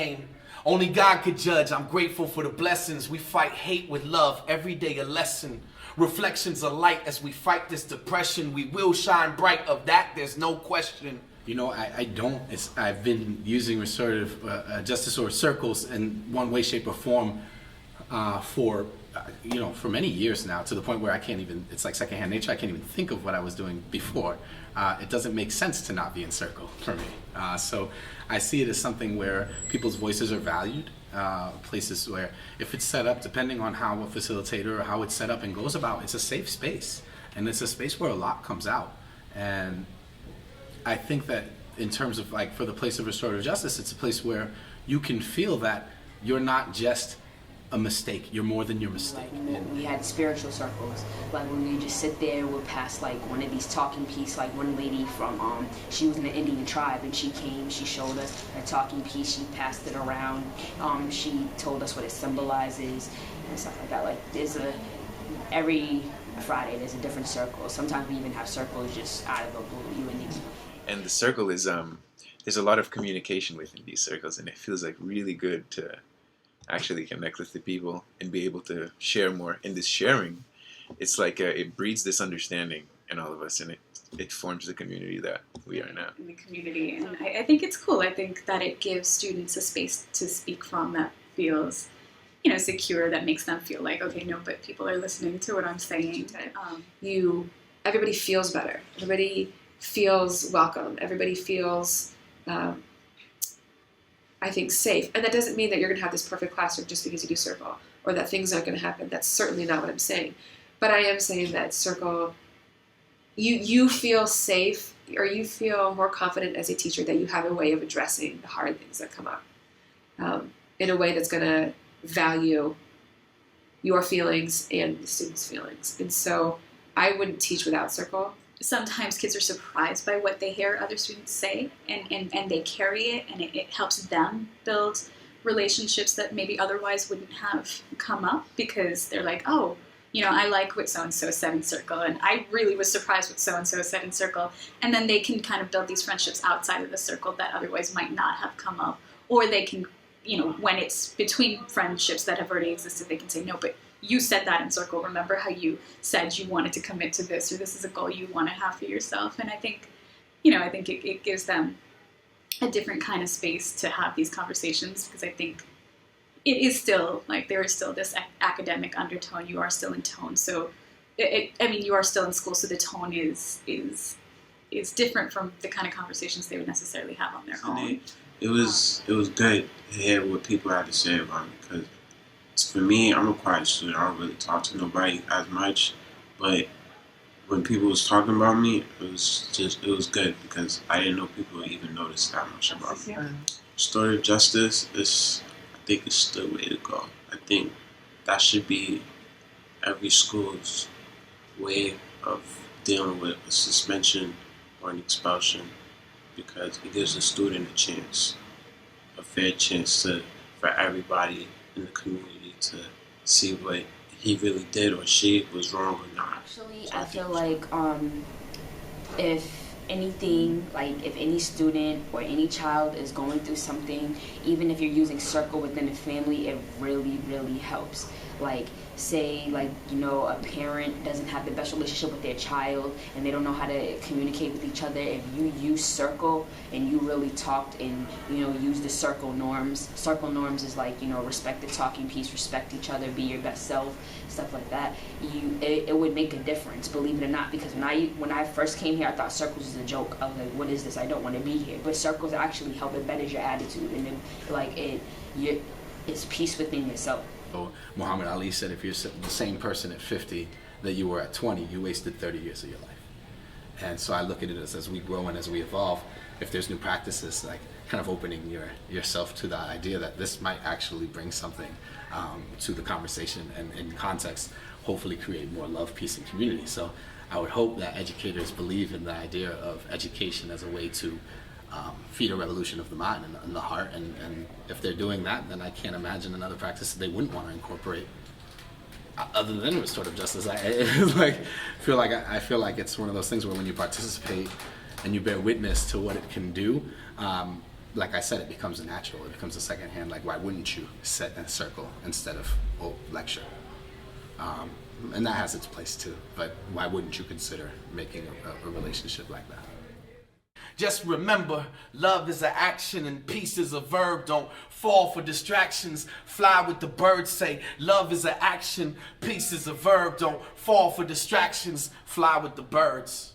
pain. Only God could judge. I'm grateful for the blessings. We fight hate with love. Every day a lesson. Reflections of light as we fight this depression. We will shine bright. Of that, there's no question. You know, I've been using restorative justice or circles in one way, shape, or form for many years now, to the point where I can't even, it's like secondhand nature, I can't even think of what I was doing before. It doesn't make sense to not be in circle for me. So I see it as something where people's voices are valued, places where if it's set up, depending on how a facilitator or how it's set up and goes about, it's a safe space. And it's a space where a lot comes out. And I think that in terms of like for the place of restorative justice, it's a place where you can feel that you're not just a mistake, you're more than your mistake. Like, we had spiritual circles, like when we just sit there, we'll pass like one of these talking piece, like one lady from, she was in the Indian tribe and she came, she showed us a talking piece, she passed it around, she told us what it symbolizes and stuff like that. Like every Friday there's a different circle. Sometimes we even have circles just out of the blue, you and me. And the circle is, there's a lot of communication within these circles, and it feels like really good to actually connect with the people and be able to share more. In this sharing, it's like it breeds this understanding in all of us, and it forms the community that we are now. In the community, and I think it's cool. I think that it gives students a space to speak from that feels, secure, that makes them feel like, okay, no, but people are listening to what I'm saying. Everybody feels better. Everybody feels welcome. Everybody feels, I think, safe. And that doesn't mean that you're going to have this perfect classroom just because you do circle, or that things aren't going to happen. That's certainly not what I'm saying. But I am saying that circle, you feel safe, or you feel more confident as a teacher that you have a way of addressing the hard things that come up in a way that's going to value your feelings and the students' feelings. And so I wouldn't teach without circle. Sometimes kids are surprised by what they hear other students say, and they carry it, and it helps them build relationships that maybe otherwise wouldn't have come up, because they're like, oh, I like what so-and-so said in circle, and I really was surprised what so-and-so said in circle, and then they can kind of build these friendships outside of the circle that otherwise might not have come up, or they can, when it's between friendships that have already existed, they can say, no, but you said that in circle. Remember how you said you wanted to commit to this, or this is a goal you want to have for yourself. And I think, it gives them a different kind of space to have these conversations, because I think it is still, like, there is still this academic undertone. You are still in tone. So, you are still in school, so the tone is different from the kind of conversations they would necessarily have on their own. It was good to hear what people had to say about it, because for me, I'm a quiet student. I don't really talk to nobody as much, but when people was talking about me, it was good, because I didn't know people even noticed that much about me. Restorative justice I think it's the way to go. I think that should be every school's way of dealing with a suspension or an expulsion, because it gives the student a fair chance for everybody in the community to see what he really did or she was wrong or not. Actually, I feel like if anything, like if any student or any child is going through something, even if you're using circle within a family, it really, really helps. Like, say, a parent doesn't have the best relationship with their child and they don't know how to communicate with each other. If you use circle and you really talked and, use the circle norms. Circle norms is like, respect the talking piece, respect each other, be your best self, stuff like that. It would make a difference, believe it or not, because when I first came here, I thought circles was a joke. I was like, what is this? I don't want to be here. But circles actually help. It betters your attitude, and it's peace within yourself. Muhammad Ali said, if you're the same person at 50 that you were at 20, you wasted 30 years of your life. And so I look at it as we grow and as we evolve, if there's new practices, like kind of opening yourself to the idea that this might actually bring something to the conversation, and in context, hopefully create more love, peace, and community. So I would hope that educators believe in the idea of education as a way to feed a revolution of the mind and the heart, and if they're doing that, then I can't imagine another practice that they wouldn't want to incorporate other than restorative justice. I feel like it's one of those things where when you participate and you bear witness to what it can do, like I said, it becomes natural. It becomes a second hand. Like, why wouldn't you sit in a circle instead of lecture? And that has its place too. But why wouldn't you consider making a relationship like that? Just remember, love is an action and peace is a verb. Don't fall for distractions. Fly with the birds. Say, love is an action, peace is a verb. Don't fall for distractions. Fly with the birds.